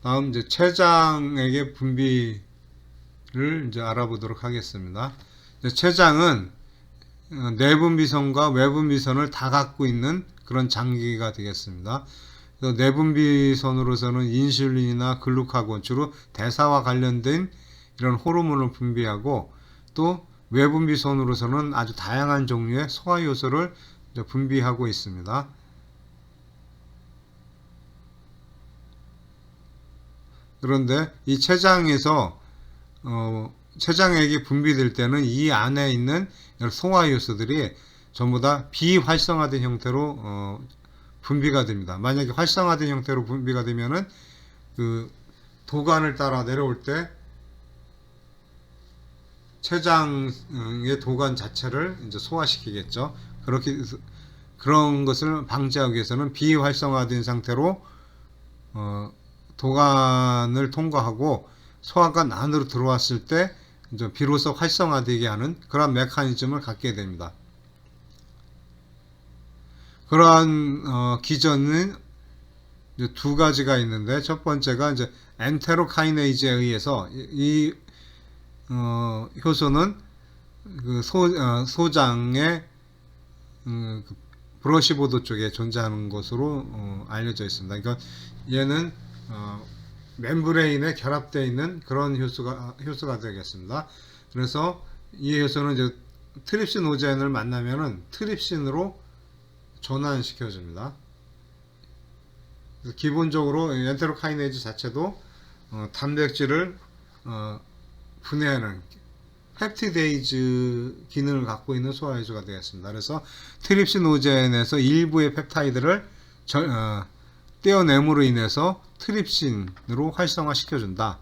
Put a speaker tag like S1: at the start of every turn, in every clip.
S1: 다음 이제 췌장액의 분비를 이제 알아보도록 하겠습니다. 이제 췌장은 내분비선과 외분비선을 다 갖고 있는 그런 장기가 되겠습니다. 그래서 내분비선으로서는 인슐린이나 글루카곤, 주로 대사와 관련된 이런 호르몬을 분비하고, 또 외분비선으로서는 아주 다양한 종류의 소화효소를 분비하고 있습니다. 그런데 이 췌장에서 췌장액이 분비될 때는 이 안에 있는 소화효소들이 전부 다 비활성화된 형태로 분비가 됩니다. 만약에 활성화된 형태로 분비가 되면은 그 도관을 따라 내려올 때 췌장의 도관 자체를 이제 소화시키겠죠. 그런 것을 방지하기 위해서는 비활성화된 상태로 도관을 통과하고 소화관 안으로 들어왔을 때 이제 비로소 활성화되게 하는 그런 메커니즘을 갖게 됩니다. 그러한 기전은 이제 두 가지가 있는데, 첫 번째가 이제 엔테로카이네이즈에 의해서 이 효소는 그 소장의 그 브러시보드 쪽에 존재하는 것으로 알려져 있습니다. 그러니까 얘는 멤브레인에 결합되어 있는 그런 효소가 되겠습니다. 그래서 이 효소는 이제 트립시노젠을 만나면은 트립신으로 전환시켜줍니다. 기본적으로 엔테로카이네이즈 자체도 단백질을 분해하는 펩티데이즈 기능을 갖고 있는 소화효소가 되겠습니다. 그래서 트립시노젠에서 일부의 펩타이드를 떼어냄으로 인해서 트립신으로 활성화시켜준다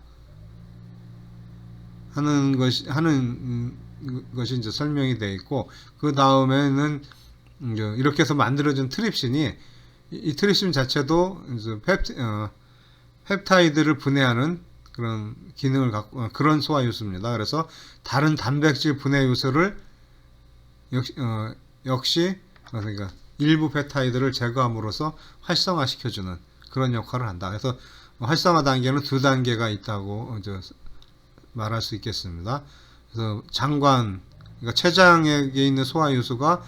S1: 하는 것이 이제 설명이 되어 있고, 그 다음에는 이렇게 해서 만들어진 트립신이, 이 트립신 자체도 이제 펩타이드를 분해하는 그런 기능을 갖고 그런 소화효소입니다. 그래서 다른 단백질 분해 요소를 역시 그러니까 일부 펩타이드를 제거함으로써 활성화시켜주는 그런 역할을 한다. 그래서 활성화 단계는 두 단계가 있다고 말할 수 있겠습니다. 그래서 그러니까 췌장에 있는 소화효소가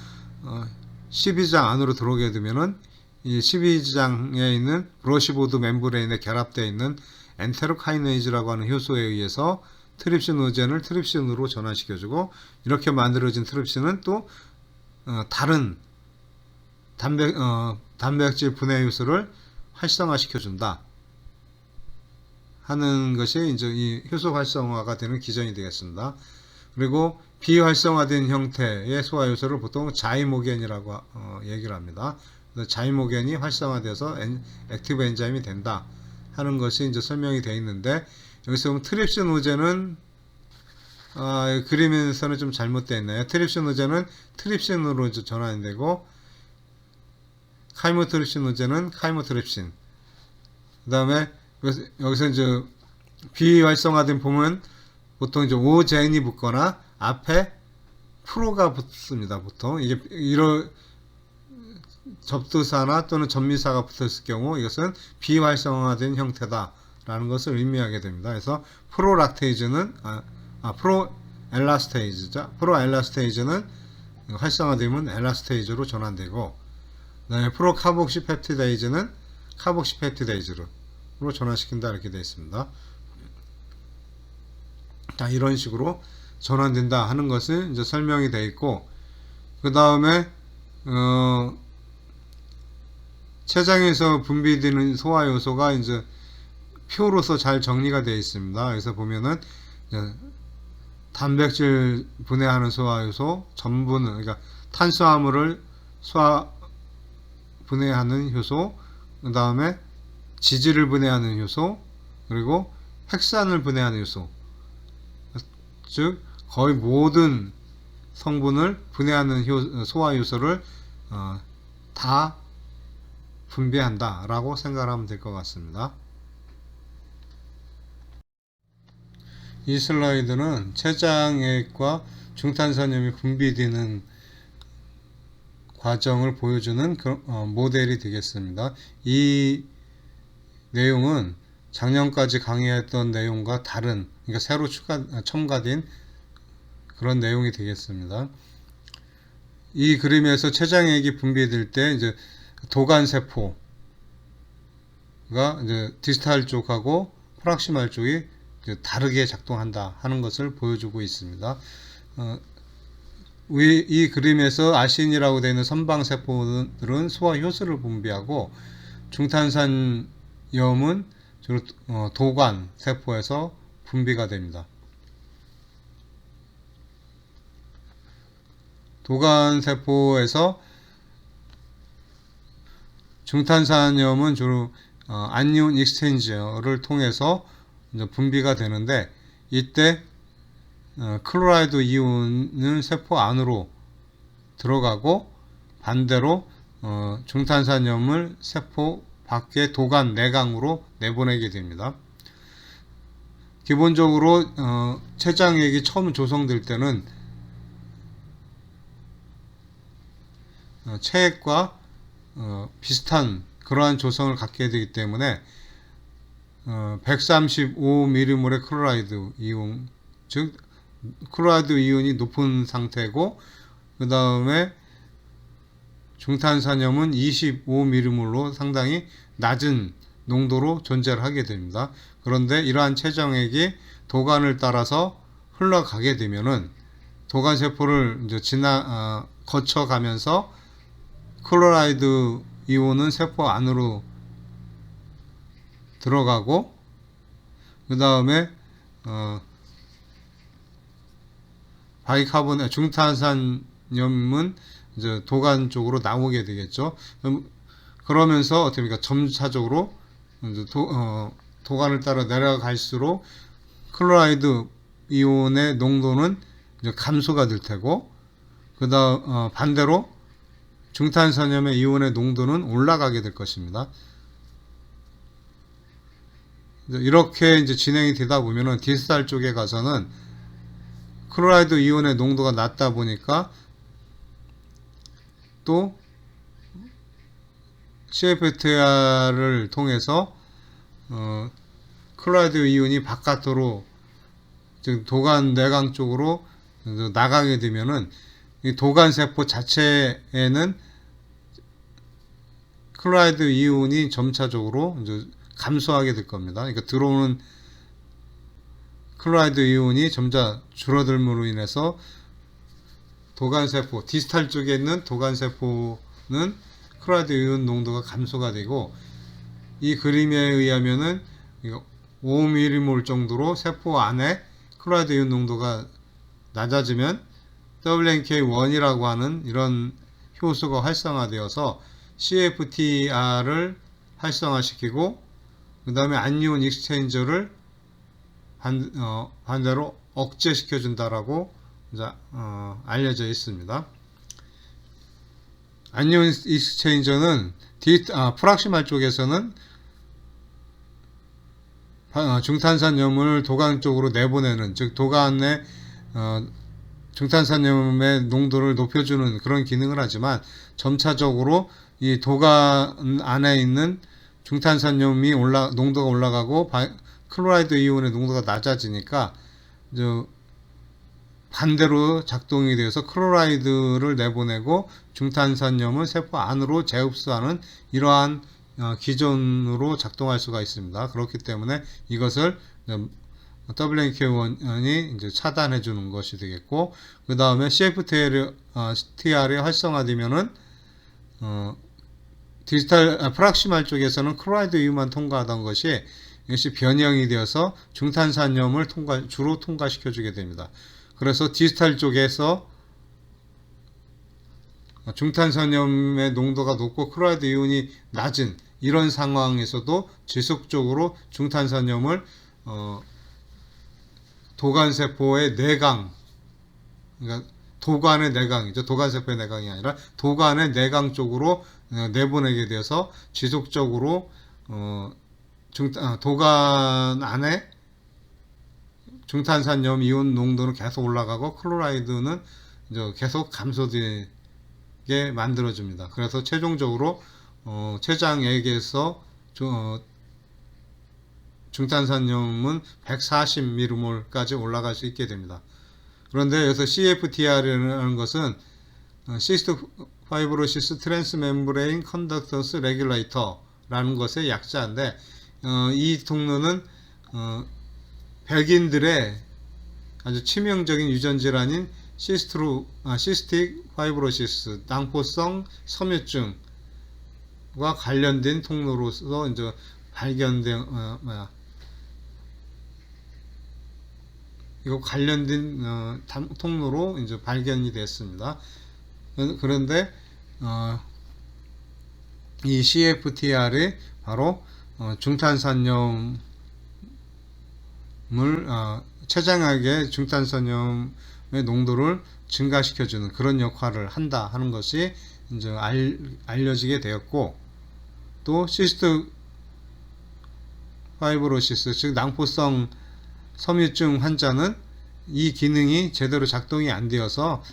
S1: 12장 안으로 들어오게 되면은 이 12장에 있는 브러시보드 멤브레인에 결합되어 있는 엔테로카이네이즈라고 하는 효소에 의해서 트립시노젠을 트립신으로 전환시켜주고, 이렇게 만들어진 트립신은 또 다른 단백질 분해 효소를 활성화시켜준다 하는 것이 이제 이 효소 활성화가 되는 기전이 되겠습니다. 그리고 비활성화된 형태의 소화효소를 보통 자이모겐이라고 얘기를 합니다. 그래서 자이모겐이 활성화돼서 액티브 엔자임이 된다 하는 것이 이제 설명이 되어 있는데, 여기서 보면 트립시노젠은 그림에서는 좀 잘못되어 있네요. 트립시노젠은 트립신으로 전환이 되고, 카이모트립시노젠은 카이모트립신. 그 다음에 여기서 이제 비활성화된 보면 보통 이제 오젠이 붙거나 앞에 프로가 붙습니다. 보통 이게 이런 접두사나 또는 접미사가 붙었을 경우 이것은 비활성화된 형태다라는 것을 의미하게 됩니다. 그래서 프로락테이즈는 프로엘라스테이즈죠. 프로엘라스테이즈는 활성화되면 엘라스테이즈로 전환되고, 그다음에 프로카복시펩티데이즈는 카복시펩티데이즈로 전환시킨다 이렇게 되어 있습니다. 자, 이런 식으로 전환된다 하는 것은 이제 설명이 되어 있고, 그 다음에 췌장에서 분비되는 소화효소가 이제 표로서 잘 정리가 되어 있습니다. 그래서 보면은 단백질 분해하는 소화효소, 전분은 그러니까 탄수화물을 분해하는 효소, 그 다음에 지질을 분해하는 효소, 그리고 핵산을 분해하는 효소, 즉 거의 모든 성분을 분해하는 소화효소를 다 분비한다 라고 생각하면 될 것 같습니다. 이 슬라이드는 췌장액과 중탄산염이 분비되는 과정을 보여주는 모델이 되겠습니다. 이 내용은 작년까지 강의했던 내용과 다른, 그러니까 새로 첨가된 그런 내용이 되겠습니다. 이 그림에서 췌장액이 분비될 때 이제 도관 세포가 이제 디스탈 쪽하고 프락시말 쪽이 다르게 작동한다 하는 것을 보여주고 있습니다. 이 그림에서 아신이라고 되어 있는 선방 세포들은 소화 효소를 분비하고 중탄산염은 주로 도관 세포에서 분비가 됩니다. 도관 세포에서 중탄산염은 주로 안니온 익스체인저를 통해서 분비가 되는데, 이때 클로라이드 이온은 세포 안으로 들어가고 반대로 중탄산염을 세포 밖에 도관 내강으로 내보내게 됩니다. 기본적으로 췌장액이 처음 조성될 때는 체액과 비슷한 그러한 조성을 갖게 되기 때문에 135mg의 클로라이드 이온, 즉 클로라이드 이온이 높은 상태고, 그 다음에 중탄산염은 25mg로 상당히 낮은 농도로 존재를 하게 됩니다. 그런데 이러한 췌장액이 도관을 따라서 흘러가게 되면은 도관 세포를 이제 거쳐가면서 클로라이드 이온은 세포 안으로 들어가고, 그 다음에 중탄산염은 이제 도관 쪽으로 나오게 되겠죠. 그러면서 어떻게 보니까 점차적으로 이제 도관을 따라 내려갈수록 클로라이드 이온의 농도는 이제 감소가 될 테고, 그다음 반대로 중탄산염의 이온의 농도는 올라가게 될 것입니다. 이렇게 이제 진행이 되다 보면은 디스탈 쪽에 가서는 클로라이드 이온의 농도가 낮다 보니까 또 CFTR을 통해서 클로라이드 이온이 바깥으로, 즉 도관 내강 쪽으로 나가게 되면은 이 도관 세포 자체에는 클로라이드 이온이 점차적으로 이제 감소하게 될 겁니다. 그러니까 들어오는 클로라이드 이온이 점차 줄어들므로 인해서 도관세포, 디스탈 쪽에 있는 도관세포는 클로라이드 이온 농도가 감소가 되고, 이 그림에 의하면은 5mm몰 정도로 세포 안에 클로라이드 이온 농도가 낮아지면 WNK1이라고 하는 이런 효소가 활성화되어서 CFTR을 활성화시키고, 그 다음에 안니온 익스체인저를 반대로 억제시켜준다라고 알려져 있습니다. 안니온 익스체인저는 프락시말 쪽에서는 중탄산염을 도관 쪽으로 내보내는, 즉 도관의 중탄산염의 농도를 높여주는 그런 기능을 하지만, 점차적으로 이 도관 안에 있는 중탄산염이 농도가 올라가고 클로라이드 이온의 농도가 낮아지니까 반대로 작동이 되어서 클로라이드를 내보내고 중탄산염은 세포 안으로 재흡수하는 이러한 기전으로 작동할 수가 있습니다. 그렇기 때문에 이것을 WNK1이 이제 차단해 주는 것이 되겠고, 그 다음에 CFTR이 활성화되면은 프락시말 쪽에서는 클로라이드 이온만 통과하던 것이 이것이 변형이 되어서 중탄산염을 주로 통과시켜 주게 됩니다. 그래서 디스탈 쪽에서 중탄산염의 농도가 높고 클로라이드 이온이 낮은 이런 상황에서도 지속적으로 중탄산염을 도관세포의 내강, 그러니까 도관의 내강이죠. 도관세포의 내강이 아니라 도관의 내강 쪽으로 내보내게 되어서 지속적으로 도관 안에 중탄산염 이온 농도는 계속 올라가고 클로라이드는 이제 계속 감소되게 만들어줍니다. 그래서 최종적으로 췌장액에서 중탄산염은 140mmol까지 올라갈 수 있게 됩니다. 그런데 여기서 CFTR이라는 것은 시스트 파이브로시스 트랜스멤브레인 컨덕턴스 레귤레이터라는 것의 약자인데 이 통로는 백인들의 아주 치명적인 유전 질환인 시스틱 파이브로시스 낭포성 섬유증과 관련된 통로로서 이제 발견된 이거 관련된 통로로 이제 발견이 됐습니다. 그런데 이 CFTR이 바로 중탄산염을 췌장액의 중탄산염의 농도를 증가시켜주는 그런 역할을 한다 하는 것이 이제 알려지게 되었고, 또 시스트 파이브로시스 즉 낭포성 섬유증 환자는 이 기능이 제대로 작동이 안 되어서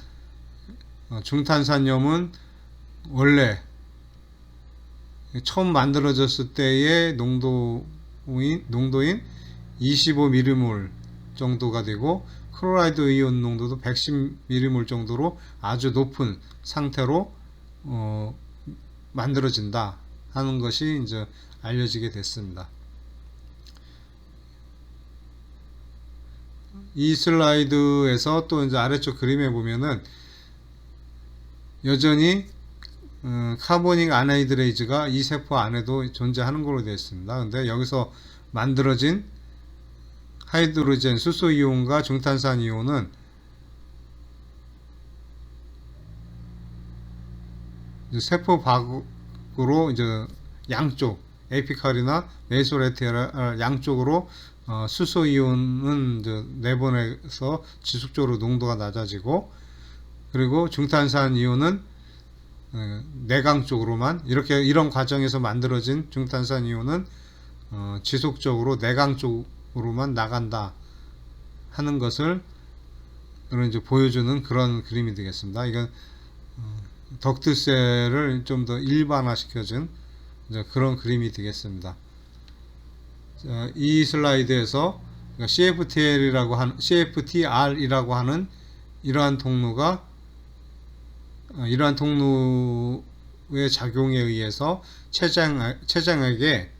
S1: 중탄산염은 원래 처음 만들어졌을 때의 농도인 25mmol 정도가 되고, 클로라이드 이온 농도도 110mmol 정도로 아주 높은 상태로 만들어진다 하는 것이 이제 알려지게 됐습니다. 이 슬라이드에서 또 이제 아래쪽 그림에 보면은 여전히 카보닉 아나이드레이즈가 이 세포 안에도 존재하는 걸로 되어 있습니다. 근데 여기서 만들어진 하이드로젠 수소 이온과 중탄산 이온은 세포 밖으로 이제 양쪽 에피칼이나 메소레테라 양쪽으로 수소 이온은 이제 내보내서 지속적으로 농도가 낮아지고, 그리고 중탄산 이온은 내강 쪽으로만 이런 과정에서 만들어진 중탄산 이온은 지속적으로 내강 쪽으로만 나간다 하는 것을 이제 보여주는 그런 그림이 되겠습니다. 이건 덕트셀을 좀 더 일반화시켜준 그런 그림이 되겠습니다. 이 슬라이드에서 CFTR이라고 하는 이러한 통로의 작용에 의해서 췌장액에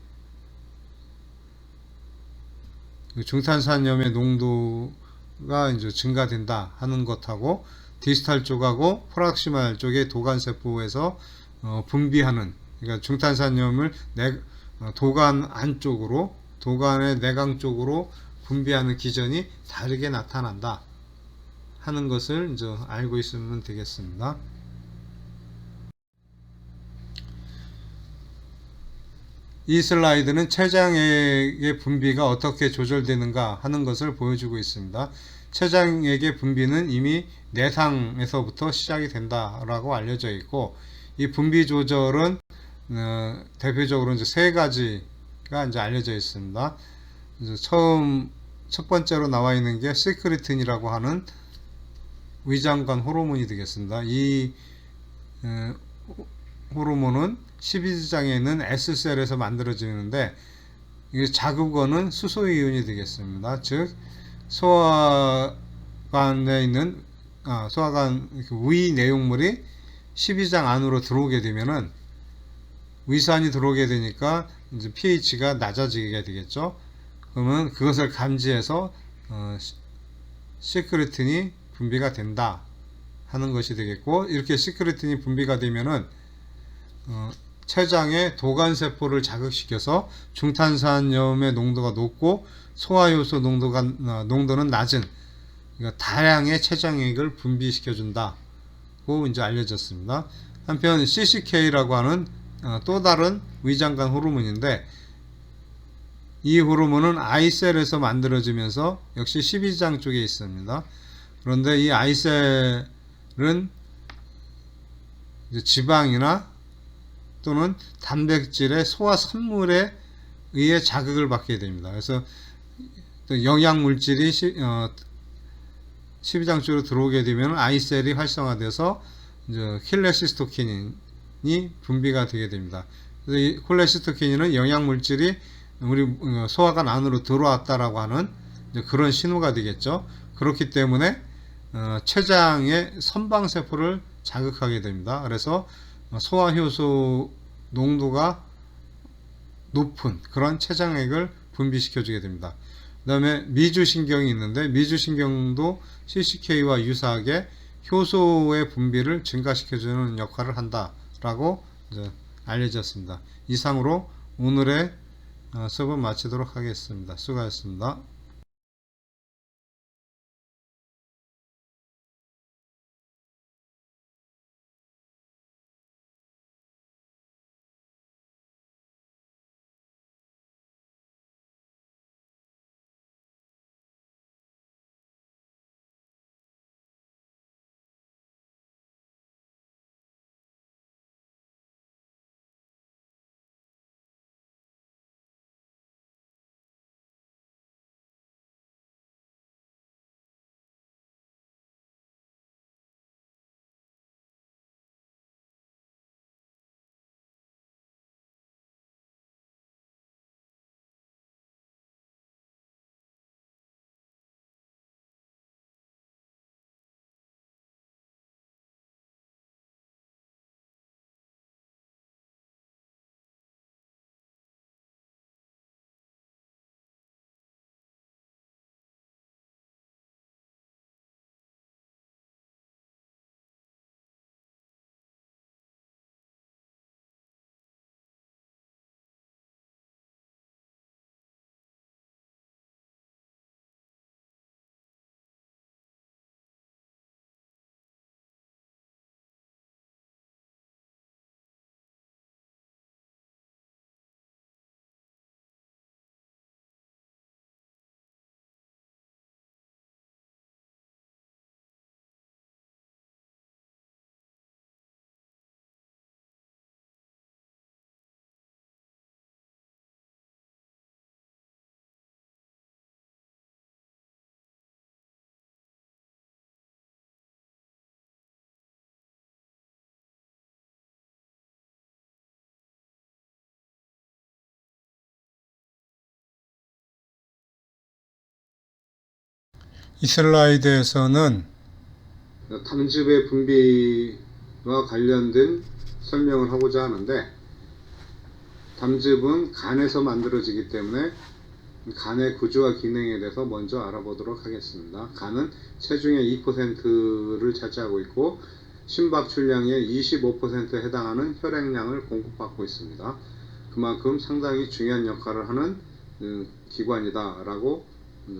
S1: 중탄산염의 농도가 이제 증가된다 하는 것하고, 디스탈 쪽하고 프락시말 쪽의 도간세포에서 분비하는, 그러니까 중탄산염을 도간 안쪽으로, 도간의 내강 쪽으로 분비하는 기전이 다르게 나타난다 하는 것을 이제 알고 있으면 되겠습니다. 이 슬라이드는 췌장액의 분비가 어떻게 조절되는가 하는 것을 보여주고 있습니다. 췌장액의 분비는 이미 내상에서부터 시작이 된다라고 알려져 있고, 이 분비 조절은 대표적으로 이제 세 가지가 이제 알려져 있습니다. 이제 첫 번째로 나와 있는 게 시크리틴이라고 하는 위장관 호르몬이 되겠습니다. 이 호르몬은 12지장에 있는 S셀에서 만들어지는데, 이게 자극원은 수소이온이 되겠습니다. 즉 소화관에 있는 소화관 위 내용물이 12장 안으로 들어오게 되면은 위산이 들어오게 되니까 이제 pH가 낮아지게 되겠죠. 그러면 그것을 감지해서 시크리틴이 분비가 된다 하는 것이 되겠고, 이렇게 시크리틴이 분비가 되면은 췌장의 도간세포를 자극시켜서 중탄산염의 농도가 높고 소화효소 농도는 낮은, 그러니까 다량의 췌장액을 분비시켜준다고 이제 알려졌습니다. 한편 CCK라고 하는 또 다른 위장관 호르몬인데, 이 호르몬은 I셀에서 만들어지면서 역시 12장 쪽에 있습니다. 그런데 이 I셀은 이제 지방이나 또는 단백질의 소화 산물에 의해 자극을 받게 됩니다. 그래서 영양물질이 12장 쪽으로 들어오게 되면 I셀이 활성화돼서 이제 콜레시스토킨이 분비가 되게 됩니다. 그래서 이 콜레시스토킨은 영양물질이 우리 소화관 안으로 들어왔다라고 하는 그런 신호가 되겠죠. 그렇기 때문에 췌장의 선방세포를 자극하게 됩니다. 그래서 소화효소 농도가 높은 그런 췌장액을 분비시켜주게 됩니다. 그 다음에 미주신경이 있는데 미주신경도 CCK와 유사하게 효소의 분비를 증가시켜주는 역할을 한다라고 알려졌습니다. 이상으로 오늘의 수업을 마치도록 하겠습니다. 수고하셨습니다. 이 슬라이드에서는 담즙의 분비와 관련된 설명을 하고자 하는데, 담즙은 간에서 만들어지기 때문에 간의 구조와 기능에 대해서 먼저 알아보도록 하겠습니다. 간은 체중의 2%를 차지하고 있고 심박 출량의 25%에 해당하는 혈액량을 공급받고 있습니다. 그만큼 상당히 중요한 역할을 하는 기관이다 라고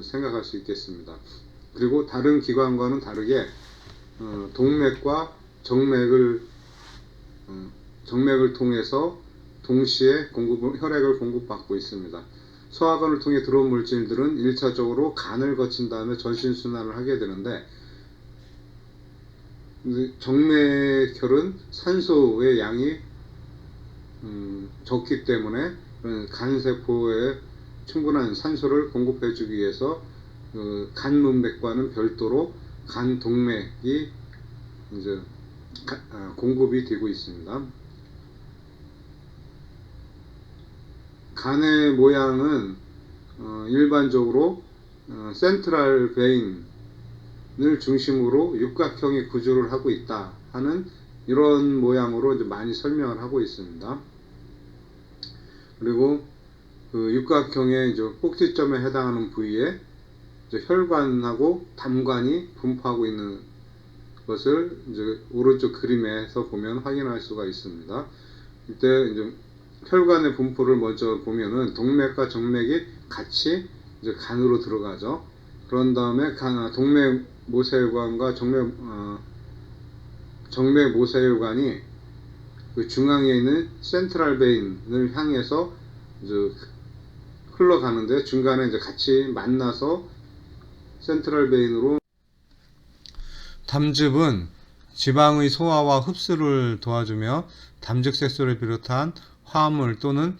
S1: 생각할 수 있겠습니다. 그리고 다른 기관과는 다르게 동맥과 정맥을 통해서 동시에 혈액을 공급받고 있습니다. 소화관을 통해 들어온 물질들은 1차적으로 간을 거친 다음에 전신순환을 하게 되는데, 정맥혈은 산소의 양이 적기 때문에 간세포에 충분한 산소를 공급해 주기 위해서 간문맥과는 별도로 간동맥이 공급이 되고 있습니다. 간의 모양은 일반적으로 센트럴 베인을 중심으로 육각형의 구조를 하고 있다 하는 이런 모양으로 이제 많이 설명을 하고 있습니다. 그리고 그 육각형의 꼭지점에 해당하는 부위에 혈관하고 담관이 분포하고 있는 것을 이제 오른쪽 그림에서 보면 확인할 수가 있습니다. 이때 이제 혈관의 분포를 먼저 보면은 동맥과 정맥이 같이 이제 간으로 들어가죠. 그런 다음에 동맥 모세혈관과 정맥 모세혈관이 그 중앙에 있는 센트럴 베인을 향해서 이제 흘러가는데, 중간에 이제 같이 만나서 센트럴 베인으로. 담즙은 지방의 소화와 흡수를 도와주며 담즙색소를 비롯한 화합물 또는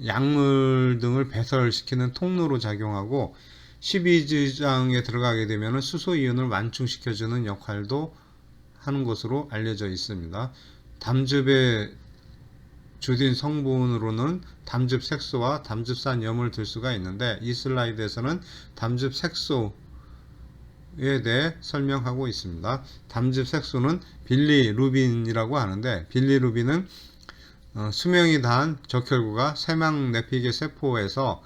S1: 약물 등을 배설시키는 통로로 작용하고, 십이지장에 들어가게 되면 수소이온을 완충시켜주는 역할도 하는 것으로 알려져 있습니다. 담즙의 주된 성분으로는 담즙 색소와 담즙산염을 들 수가 있는데, 이 슬라이드에서는 담즙 색소에 대해 설명하고 있습니다. 담즙 색소는 빌리루빈이라고 하는데, 빌리루빈은 수명이 다한 적혈구가 세망 내피계 세포에서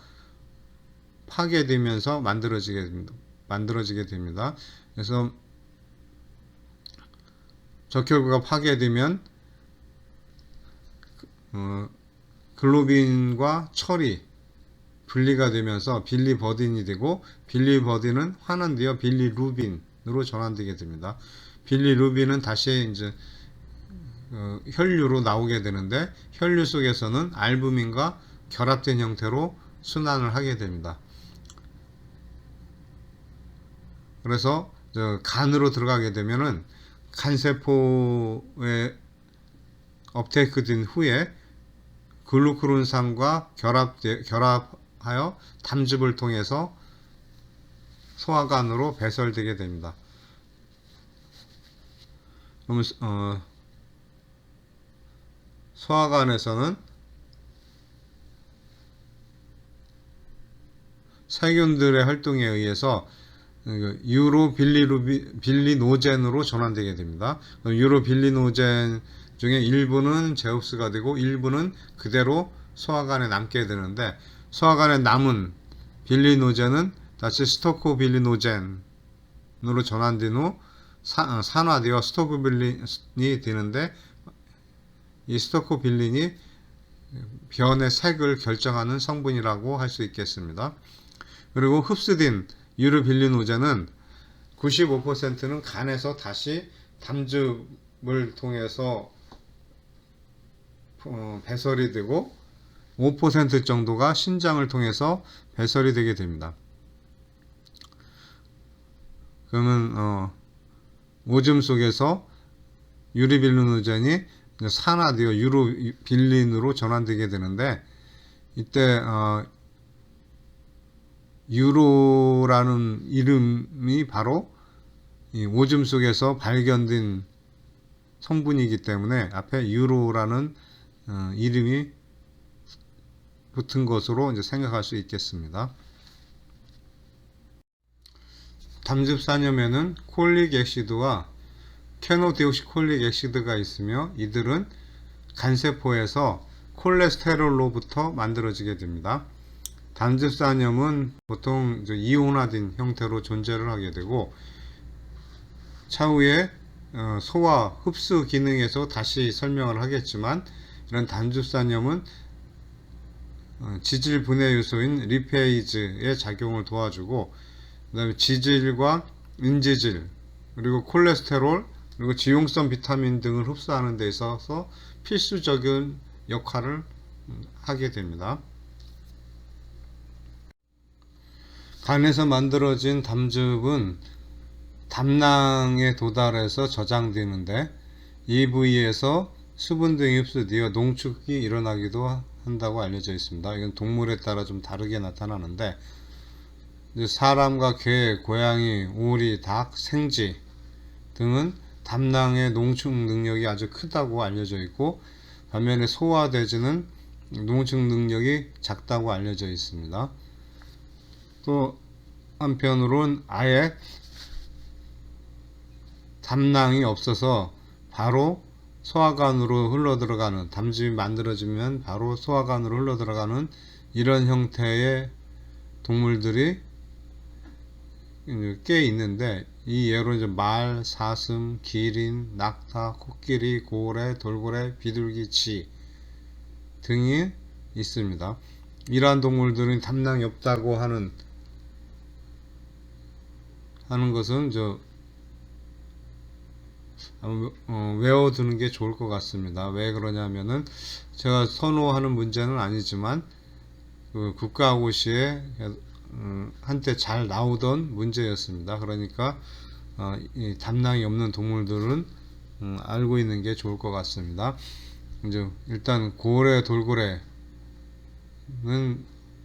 S1: 파괴되면서 만들어지게 됩니다. 그래서 적혈구가 파괴되면 글로빈과 철이 분리가 되면서 빌리버딘이 되고, 빌리버딘은 환원되어 빌리루빈으로 전환되게 됩니다. 빌리루빈은 다시 이제 혈류로 나오게 되는데, 혈류 속에서는 알부민과 결합된 형태로 순환을 하게 됩니다. 그래서 간으로 들어가게 되면은 간세포에 업테이크된 후에 글루크론산과 결합하여 담즙을 통해서 소화관으로 배설되게 됩니다. 그러면 소화관에서는 세균들의 활동에 의해서 유로빌리노젠으로 전환되게 됩니다. 유로빌리노젠 중에 일부는 제흡수가 되고 일부는 그대로 소화관에 남게 되는데, 소화관에 남은 빌리노젠은 다시 스토코빌리노젠으로 전환된 후 산화되어 스토코빌린이 되는데, 이 스토코빌린이 변의 색을 결정하는 성분이라고 할 수 있겠습니다. 그리고 흡수된 유로빌리노젠은 95%는 간에서 다시 담즙을 통해서 배설이 되고, 5% 정도가 신장을 통해서 배설이 되게 됩니다. 그러면 오줌 속에서 유로빌리노젠이 산화되어 유로빌린으로 전환되게 되는데, 이때 유로라는 이름이 바로 이 오줌 속에서 발견된 성분이기 때문에 앞에 유로라는 이름이 붙은 것으로 이제 생각할 수 있겠습니다. 담즙산염에는 콜릭 액시드와 케노디옥시콜릭 액시드가 있으며, 이들은 간세포에서 콜레스테롤로부터 만들어지게 됩니다. 담즙산염은 보통 이제 이온화된 형태로 존재를 하게 되고, 차후에 소화 흡수 기능에서 다시 설명을 하겠지만, 이런 담즙산염은 지질 분해 요소인 리페이즈의 작용을 도와주고, 그 다음에 지질과 인지질, 그리고 콜레스테롤, 그리고 지용성 비타민 등을 흡수하는 데 있어서 필수적인 역할을 하게 됩니다. 간에서 만들어진 담즙은 담낭에 도달해서 저장되는데, 이 부위에서 수분 등이 흡수되어 농축이 일어나기도 한다고 알려져 있습니다. 이건 동물에 따라 좀 다르게 나타나는데, 사람과 개, 고양이, 오리, 닭, 생쥐 등은 담낭의 농축 능력이 아주 크다고 알려져 있고, 반면에 소와 돼지는 농축 능력이 작다고 알려져 있습니다. 또 한편으로는 아예 담낭이 없어서 바로 소화관으로 흘러들어가는, 담즙이 만들어지면 바로 소화관으로 흘러들어가는 이런 형태의 동물들이 꽤 있는데, 이 예로 이제 말, 사슴, 기린, 낙타, 코끼리, 고래, 돌고래, 비둘기, 쥐 등이 있습니다. 이러한 동물들은 담낭이 없다고 하는 것은 외워두는 게 좋을 것 같습니다. 왜 그러냐면은, 제가 선호하는 문제는 아니지만 국가고시에 한때 잘 나오던 문제였습니다. 그러니까 이 담낭이 없는 동물들은 알고 있는 게 좋을 것 같습니다. 이제 일단 고래, 돌고래는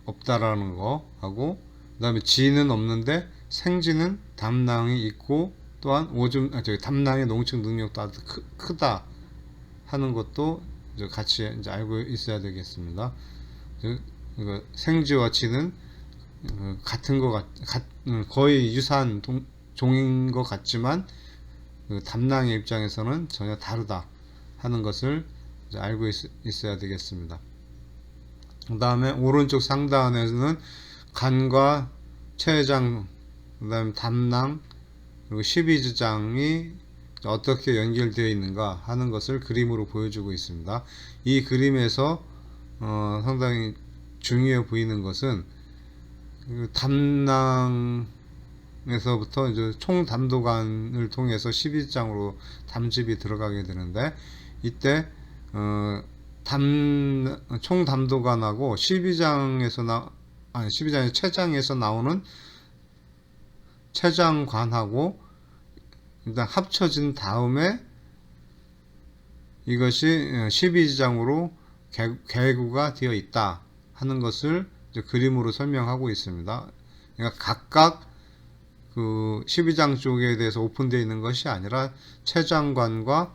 S1: 없다라는 거 하고, 그 다음에 쥐는 없는데 생쥐는 담낭이 있고, 또한 담낭의 농축 능력도 아주 크다 하는 것도 이제 같이 이제 알고 있어야 되겠습니다. 생쥐어치는 같은 거의 유사한 종인 것 같지만 담낭의 입장에서는 전혀 다르다 하는 것을 이제 알고 있어야 되겠습니다. 그 다음에 오른쪽 상단에는 간과 췌장, 그 다음에 담낭, 그리고 12지장이 어떻게 연결되어 있는가 하는 것을 그림으로 보여주고 있습니다. 이 그림에서 상당히 중요해 보이는 것은 담낭에서부터 이제 총담도관을 통해서 12지장으로 담즙이 들어가게 되는데, 이때 총담도관하고 12장의 췌장에서 나오는 췌장관하고 일단 합쳐진 다음에 이것이 12지장으로 개구가 되어 있다 하는 것을 이제 그림으로 설명하고 있습니다. 그러니까 각각 그 12장 쪽에 대해서 오픈되어 있는 것이 아니라 췌장관과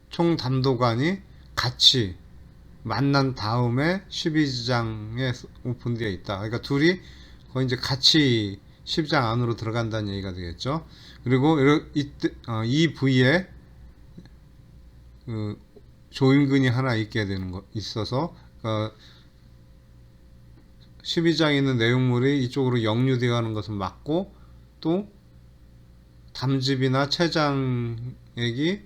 S1: 총담도관이 같이 만난 다음에 12지장에 오픈되어 있다. 그러니까 둘이 거의 이제 같이 12장 안으로 들어간다는 얘기가 되겠죠. 그리고 이 부위에 조임근이 하나 있게 되는 거 있어서 12장에 있는 내용물이 이쪽으로 역류되어 가는 것은 맞고, 또 담즙이나 췌장액이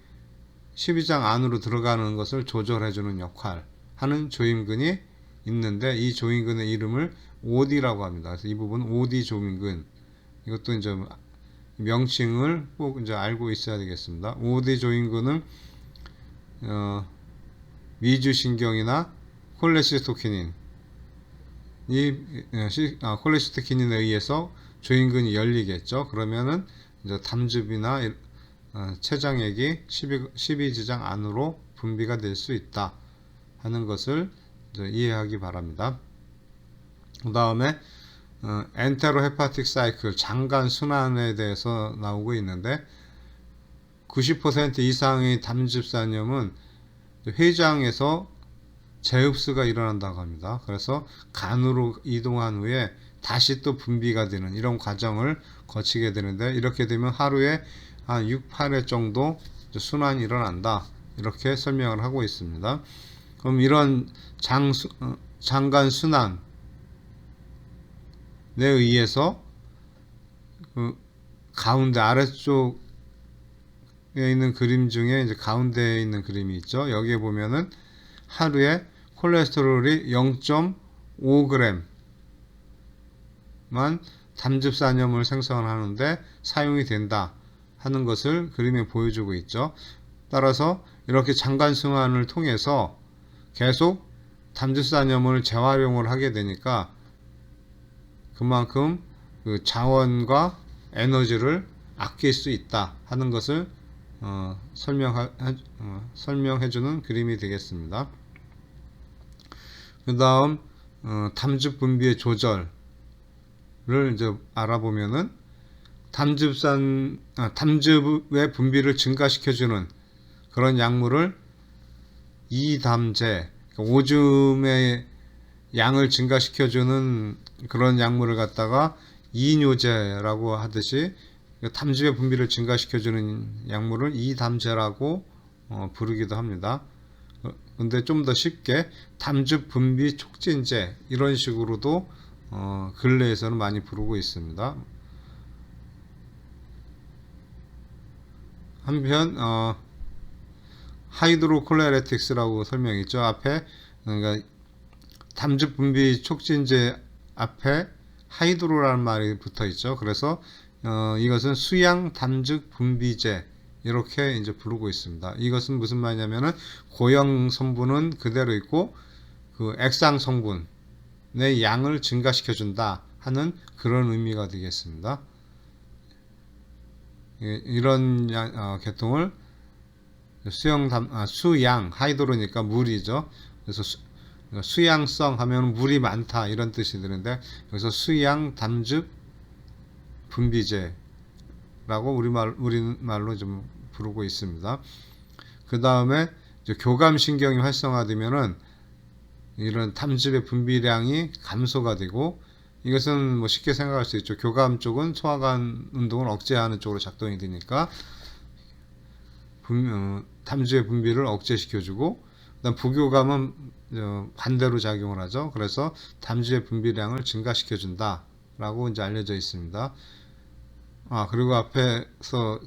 S1: 12장 안으로 들어가는 것을 조절해주는 역할 하는 조임근이 있는데, 이 조임근의 이름을 OD라고 합니다. 그래서 이 부분 OD 조임근, 이것도 이제 명칭을 꼭 이제 알고 있어야 되겠습니다. OD 조임근은 미주신경이나 콜레시스토키닌, 콜레시스토키닌에 의해서 조임근이 열리겠죠. 그러면은 이제 담즙이나 췌장액이 12지장 안으로 분비가 될 수 있다 하는 것을 이제 이해하기 바랍니다. 그 다음에 엔테로헤파틱 사이클, 장간 순환에 대해서 나오고 있는데, 90% 이상의 담즙산염은 회장에서 재흡수가 일어난다고 합니다. 그래서 간으로 이동한 후에 다시 또 분비가 되는 이런 과정을 거치게 되는데, 이렇게 되면 하루에 한 6, 8회 정도 순환이 일어난다, 이렇게 설명을 하고 있습니다. 그럼 이런 장간 순환에 의해서 가운데 아래쪽에 있는 그림 중에 이제 가운데에 있는 그림이 있죠. 여기에 보면은 하루에 콜레스테롤이 0.5g만 담즙산염을 생성하는데 사용이 된다 하는 것을 그림에 보여주고 있죠. 따라서 이렇게 장간순환을 통해서 계속 담즙산염을 재활용을 하게 되니까 그만큼 그 자원과 에너지를 아낄 수 있다 하는 것을 설명해주는 그림이 되겠습니다. 그 다음 담즙 분비의 조절을 이제 알아보면은 담즙의 분비를 증가시켜주는 그런 약물을 이담제, 오줌의 양을 증가시켜주는 그런 약물을 갖다가 이뇨제라고 하듯이 담즙의 분비를 증가시켜주는 약물을 이담제라고 부르기도 합니다. 근데 좀 더 쉽게 담즙 분비 촉진제, 이런 식으로도 근래에서는 많이 부르고 있습니다. 한편 하이드로콜레레틱스라고 설명이 있죠. 앞에, 그러니까 담즙 분비 촉진제 앞에 하이드로라는 말이 붙어 있죠. 그래서 이것은 수양 담즙 분비제, 이렇게 이제 부르고 있습니다. 이것은 무슨 말이냐면은 고형 성분은 그대로 있고 그 액상 성분의 양을 증가시켜 준다 하는 그런 의미가 되겠습니다. 이런 계통을 수양, 하이드로니까 물이죠. 그래서 수양성 하면 물이 많다, 이런 뜻이 드는데, 여기서 수양 담즙 분비제라고 우리말로 좀 부르고 있습니다. 그 다음에 이제 교감신경이 활성화되면은 이런 담즙의 분비량이 감소가 되고, 이것은 뭐 쉽게 생각할 수 있죠. 교감 쪽은 소화관 운동을 억제하는 쪽으로 작동이 되니까 담즙의 분비를 억제시켜주고, 그다음 부교감은 반대로 작용을 하죠. 그래서 담즙의 분비량을 증가시켜준다라고 이제 알려져 있습니다. 그리고 앞에서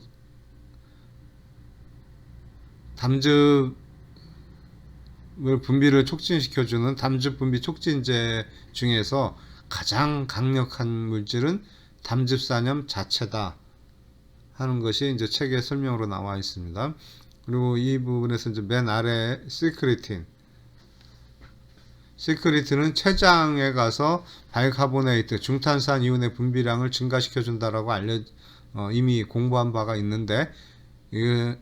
S1: 담즙 분비를 촉진시켜주는 담즙 분비 촉진제 중에서 가장 강력한 물질은 담즙산염 자체다 하는 것이 이제 책의 설명으로 나와 있습니다. 그리고 이 부분에서 이제 맨 아래 시크리틴은 췌장에 가서 바이카보네이트 중탄산 이온의 분비량을 증가시켜 준다라고 이미 공부한 바가 있는데, 이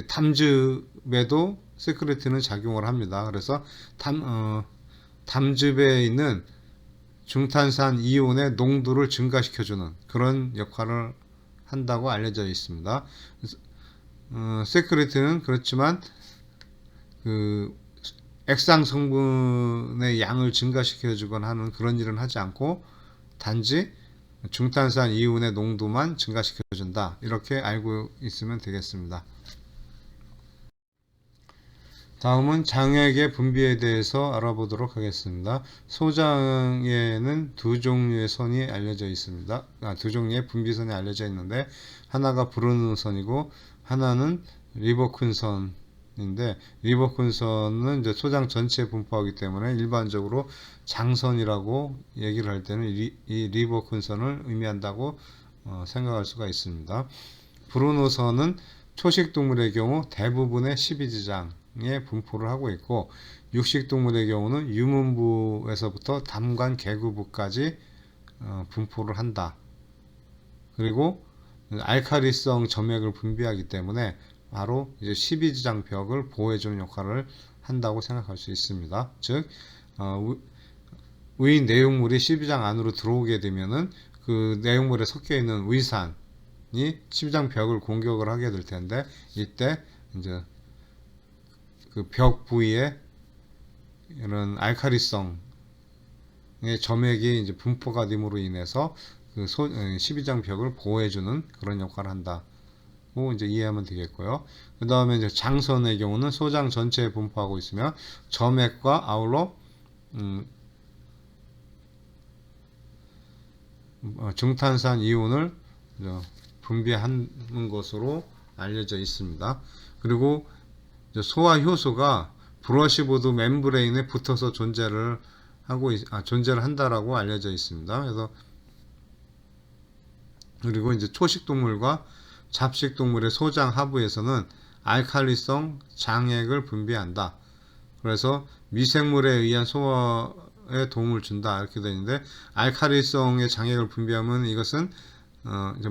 S1: 담즙에도 시크리틴은 작용을 합니다. 그래서 담즙에 있는 중탄산 이온의 농도를 증가시켜주는 그런 역할을 한다고 알려져 있습니다. 세크리틴은 그렇지만 그 액상 성분의 양을 증가시켜주거나 하는 그런 일은 하지 않고 단지 중탄산 이온의 농도만 증가시켜준다, 이렇게 알고 있으면 되겠습니다. 다음은 장액의 분비에 대해서 알아보도록 하겠습니다. 소장에는 두 종류의 선이 알려져 있습니다. 두 종류의 분비선이 알려져 있는데, 하나가 브루누선이고 하나는 리버쿤선인데, 리버쿤선은 이제 소장 전체에 분포하기 때문에 일반적으로 장선이라고 얘기를 할 때는 이 리버쿤선을 의미한다고 생각할 수가 있습니다. 브루누선은 초식동물의 경우 대부분의 12지장에 분포를 하고 있고, 육식동물의 경우는 유문부에서부터 담관 계구부까지 분포를 한다. 그리고 알카리성 점액을 분비하기 때문에 바로 이제 12지장 벽을 보호해주는 역할을 한다고 생각할 수 있습니다. 즉, 의 내용물이 12장 안으로 들어오게 되면은 그 내용물에 섞여 있는 의산이 12장 벽을 공격을 하게 될 텐데, 이때 이제 그 벽 부위에 이런 알카리성의 점액이 이제 분포가 됨으로 인해서 그 12장 벽을 보호해주는 그런 역할을 한다고 이제 이해하면 되겠고요. 그 다음에 이제 장선의 경우는 소장 전체에 분포하고 있으며 점액과 아울러 중탄산 이온을 분비하는 것으로 알려져 있습니다. 그리고 소화 효소가 브러시보드 멤브레인에 붙어서 존재를 한다라고 알려져 있습니다. 그래서 그리고 이제 초식동물과 잡식동물의 소장 하부에서는 알칼리성 장액을 분비한다. 그래서 미생물에 의한 소화에 도움을 준다, 이렇게 되어 있는데, 알칼리성의 장액을 분비하면 이것은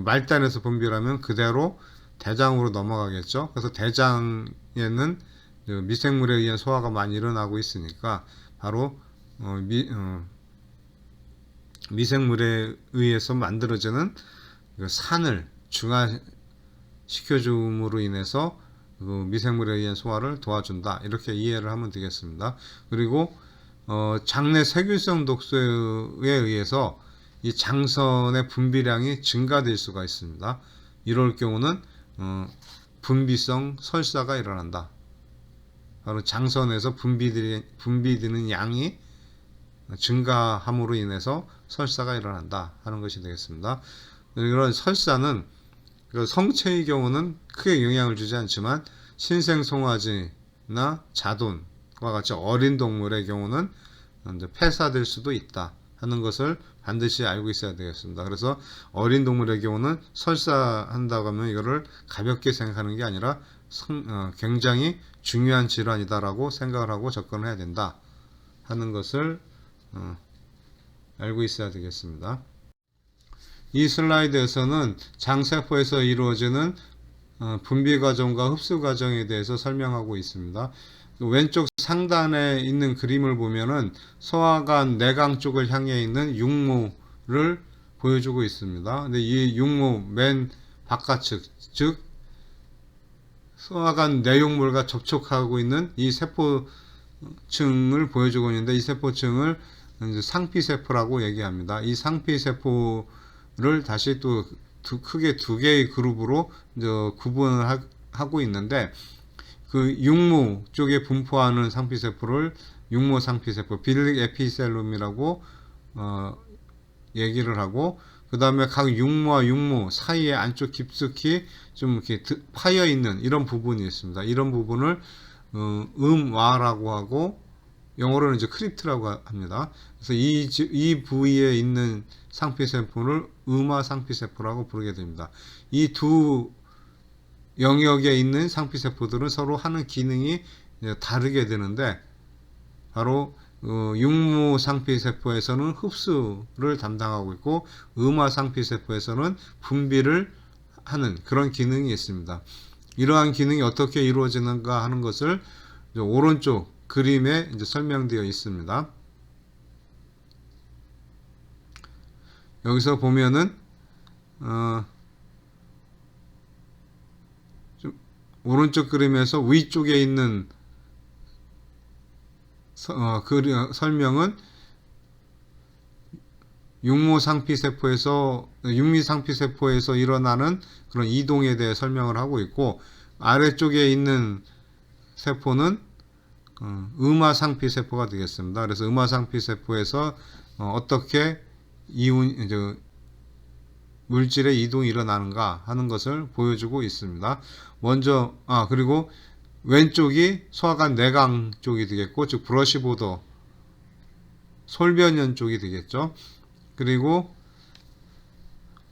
S1: 말단에서 분비를 하면 그대로 대장으로 넘어가겠죠. 그래서 대장에는 미생물에 의한 소화가 많이 일어나고 있으니까 바로 미생물에 의해서 만들어지는 산을 중화시켜줌으로 인해서 미생물에 의한 소화를 도와준다, 이렇게 이해를 하면 되겠습니다. 그리고 장내 세균성 독소에 의해서 이 장선의 분비량이 증가될 수가 있습니다. 이럴 경우는 분비성 설사가 일어난다. 바로 장선에서 분비되는 양이 증가함으로 인해서 설사가 일어난다 하는 것이 되겠습니다. 이런 설사는 성체의 경우는 크게 영향을 주지 않지만 신생송아지나 자돈과 같이 어린 동물의 경우는 폐사될 수도 있다 하는 것을 반드시 알고 있어야 되겠습니다. 그래서 어린 동물의 경우는 설사한다고 하면 이거를 가볍게 생각하는 게 아니라 굉장히 중요한 질환이다라고 생각을 하고 접근을 해야 된다 하는 것을 알고 있어야 되겠습니다. 이 슬라이드에서는 장세포에서 이루어지는 분비 과정과 흡수 과정에 대해서 설명하고 있습니다. 왼쪽 상단에 있는 그림을 보면은 소화관 내강 쪽을 향해 있는 육모를 보여주고 있습니다. 근데 이 육모 맨 바깥측, 즉 소화관 내용물과 접촉하고 있는 이 세포층을 보여주고 있는데, 이 세포층을 이제 상피세포라고 얘기합니다. 이 상피세포를 다시 또 크게 두 개의 그룹으로 이제 구분을 하고 있는데, 그 육모 쪽에 분포하는 상피세포를 육모 상피세포, 빌릭 에피셀룸이라고 얘기를 하고, 그 다음에 각 육모와 육모 사이에 안쪽 깊숙이 좀 이렇게 파여 있는 이런 부분이 있습니다. 이런 부분을 와라고 하고, 영어로는 이제 크립트라고 합니다. 그래서 이 부위에 있는 상피세포를 음화 상피세포라고 부르게 됩니다. 이 두 영역에 있는 상피세포들은 서로 하는 기능이 다르게 되는데, 바로 육모 상피세포에서는 흡수를 담당하고 있고, 음화 상피세포에서는 분비를 하는 그런 기능이 있습니다. 이러한 기능이 어떻게 이루어지는가 하는 것을 오른쪽 그림에 이제 설명되어 있습니다. 여기서 보면은 오른쪽 그림에서 위쪽에 있는 설명은 육미상피세포에서 일어나는 그런 이동에 대해 설명을 하고 있고, 아래쪽에 있는 세포는 음화상피세포가 되겠습니다. 그래서 음화상피세포에서 어떻게 물질의 이동이 일어나는가 하는 것을 보여주고 있습니다. 먼저 그리고 왼쪽이 소화관 내강 쪽이 되겠고, 즉 브러쉬보더 솔변연 쪽이 되겠죠. 그리고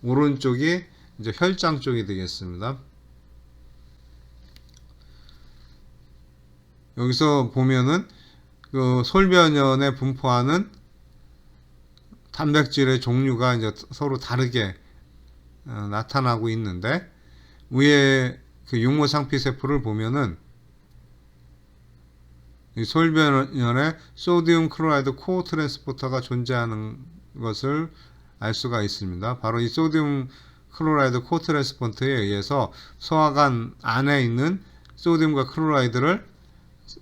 S1: 오른쪽이 이제 혈장 쪽이 되겠습니다. 여기서 보면은 그 솔변연에 분포하는 단백질의 종류가 이제 서로 다르게 나타나고 있는데, 위에 그 육모상피세포를 보면은 이 솔변연에 소디움 클로라이드 코트랜스포터가 존재하는 것을 알 수가 있습니다. 바로 이 소디움 클로라이드 코트랜스포터에 의해서 소화관 안에 있는 소디움과 클로라이드를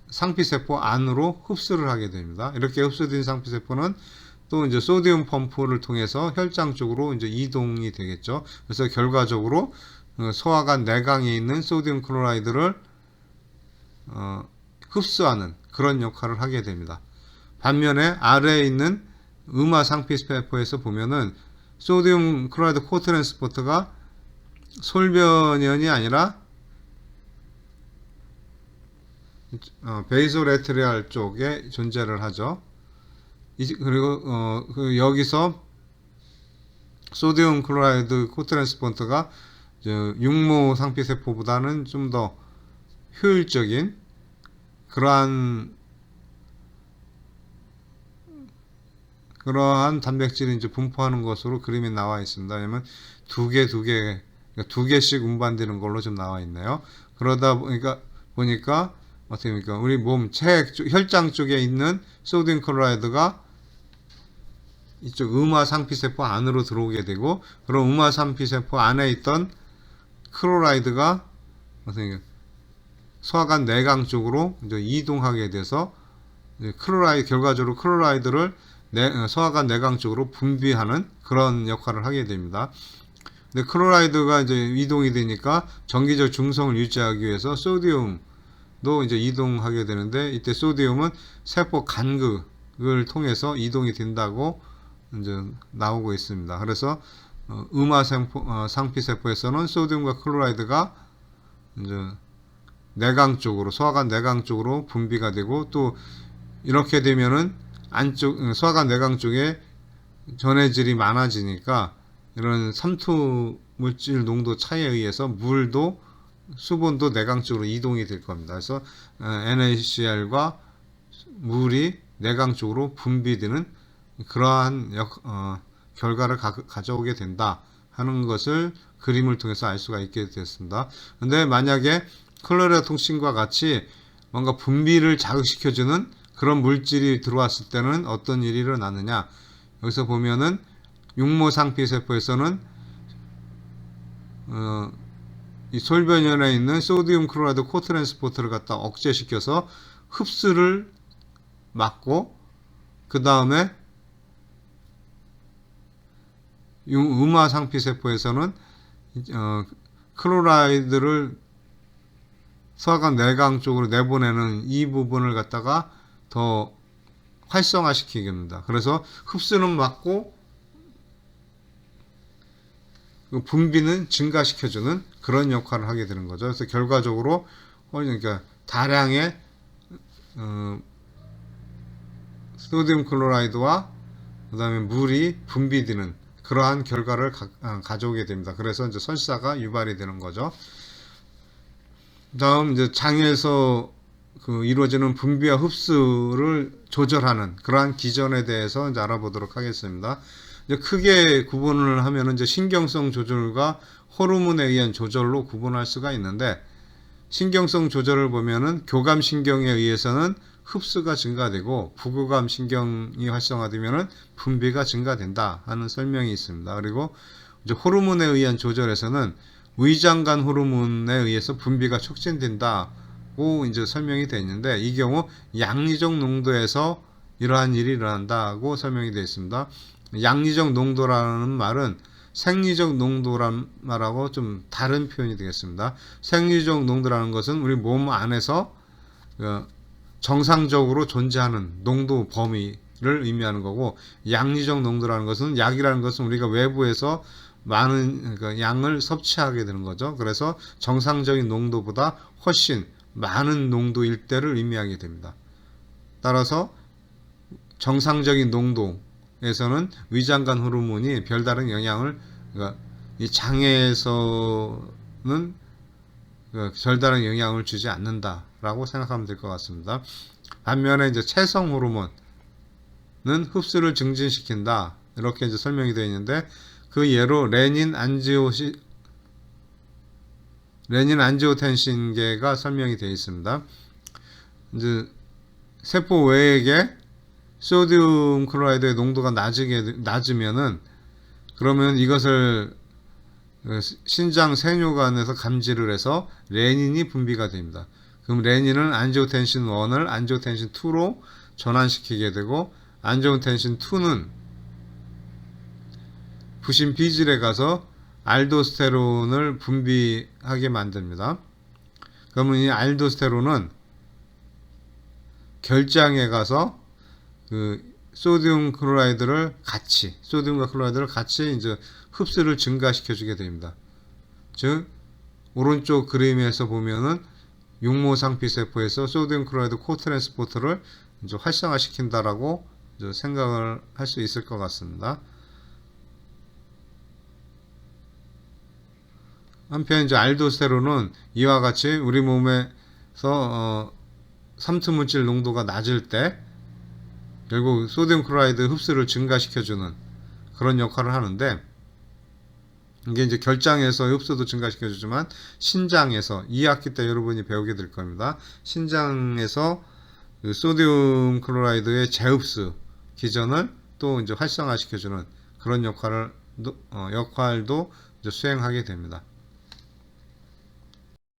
S1: 상피세포 안으로 흡수를 하게 됩니다. 이렇게 흡수된 상피세포는 또 이제 소디움 펌프를 통해서 혈장 쪽으로 이제 이동이 되겠죠. 그래서 결과적으로 소화관 내강에 있는 소디움 클로라이드를 흡수하는 그런 역할을 하게 됩니다. 반면에 아래에 있는 음화 상피세포에서 보면은 소디움 클로라이드 코트랜스포터가 솔변연이 아니라 베이소레트리알 쪽에 존재를 하죠. 그리고 여기서 소디움 클로라이드 코트랜스포터가 육모 상피세포보다는 좀 더 효율적인 그러한 단백질이 이제 분포하는 것으로 그림이 나와 있습니다. 왜냐면 두 개씩 운반되는 걸로 좀 나와 있네요. 그러다 보니까 어떻게 됩니까? 우리 몸 혈장 쪽에 있는 소디움 클로라이드가 이쪽 음화 상피세포 안으로 들어오게 되고, 그럼 음화 상피세포 안에 있던 클로라이드가 어떻게 소화관 내강 쪽으로 이제 이동하게 돼서 결과적으로 클로라이드를 소화관 내강 쪽으로 분비하는 그런 역할을 하게 됩니다. 근데 클로라이드가 이제 이동이 되니까 전기적 중성을 유지하기 위해서 소디움도 이제 이동하게 되는데, 이때 소디움은 세포 간극을 통해서 이동이 된다고 이제 나오고 있습니다. 그래서 음화 상피세포에서는 소디움과 클로라이드가 이제 내강 쪽으로, 소화관 내강 쪽으로 분비가 되고, 또 이렇게 되면은 소화관 내강 쪽에 전해질이 많아지니까 이런 삼투 물질 농도 차이에 의해서 물도 수분도 내강 쪽으로 이동이 될 겁니다. 그래서 NaCl과 물이 내강 쪽으로 분비되는 그러한 결과를 가져오게 된다 하는 것을 그림을 통해서 알 수가 있게 되었습니다. 근데 만약에 클로라이드 통신과 같이 뭔가 분비를 자극시켜주는 그런 물질이 들어왔을 때는 어떤 일이 일어나느냐. 여기서 보면은 육모 상피세포에서는 이 솔변연에 있는 소디움 클로라이드 코트랜스포터를 갖다 억제시켜서 흡수를 막고 그 다음에 음화 상피 세포에서는 클로라이드를 소화관 내강 쪽으로 내보내는 이 부분을 갖다가 더 활성화시키게 됩니다. 그래서 흡수는 막고 분비는 증가시켜주는 그런 역할을 하게 되는 거죠. 그래서 결과적으로 그러니까 다량의 소디움 클로라이드와 그 다음에 물이 분비되는 그러한 결과를 가져오게 됩니다. 그래서 이제 설사가 유발이 되는 거죠. 다음 이제 장에서 이루어지는 분비와 흡수를 조절하는 그러한 기전에 대해서 이제 알아보도록 하겠습니다. 이제 크게 구분을 하면은 이제 신경성 조절과 호르몬에 의한 조절로 구분할 수가 있는데, 신경성 조절을 보면은 교감 신경에 의해서는 흡수가 증가되고 부교감 신경이 활성화되면은 분비가 증가된다 하는 설명이 있습니다. 그리고 이제 호르몬에 의한 조절에서는 위장관 호르몬에 의해서 분비가 촉진된다고 이제 설명이 되어 있는데, 이 경우 양리적 농도에서 이러한 일이 일어난다고 설명이 되어 있습니다. 양리적 농도라는 말은 생리적 농도란 말하고 좀 다른 표현이 되겠습니다. 생리적 농도라는 것은 우리 몸 안에서 정상적으로 존재하는 농도 범위를 의미하는 거고, 양리적 농도라는 것은, 약이라는 것은 우리가 외부에서 많은 양을 섭취하게 되는 거죠. 그래서 정상적인 농도보다 훨씬 많은 농도일 때를 의미하게 됩니다. 따라서 정상적인 농도에서는 위장관 호르몬이 별다른 영향을, 이 장에서는 별다른 영향을 주지 않는다라고 생각하면 될 것 같습니다. 반면에 이제 체성 호르몬은 흡수를 증진시킨다, 이렇게 이제 설명이 되어 있는데, 그 예로 레닌 안지오텐신계가 설명이 되어 있습니다. 이제 세포 외액에 소디움 클로라이드의 농도가 낮으면은, 그러면 이것을 신장 세뇨관에서 감지를 해서 레닌이 분비가 됩니다. 그럼 레닌은 안지오텐신 1을 안지오텐신 2로 전환시키게 되고, 안지오텐신 2는 부신 비질에 가서 알도스테론을 분비하게 만듭니다. 그러면 이 알도스테론은 결장에 가서 소디움과 클로라이드를 같이 이제 흡수를 증가시켜 주게 됩니다. 즉, 오른쪽 그림에서 보면은 육모상피 세포에서 소디움 클로라이드 코트랜스포터를 이제 활성화시킨다라고 이제 생각을 할 수 있을 것 같습니다. 한편 이제 알도스테론은 이와 같이 우리 몸에서 삼투물질 농도가 낮을 때 결국 소디움 클로라이드 흡수를 증가시켜주는 그런 역할을 하는데, 이게 이제 결장에서 흡수도 증가시켜주지만 신장에서 2학기 때 여러분이 배우게 될 겁니다. 신장에서 소디움 클로라이드의 재흡수 기전을 또 이제 활성화시켜주는 그런 역할도 이제 수행하게 됩니다.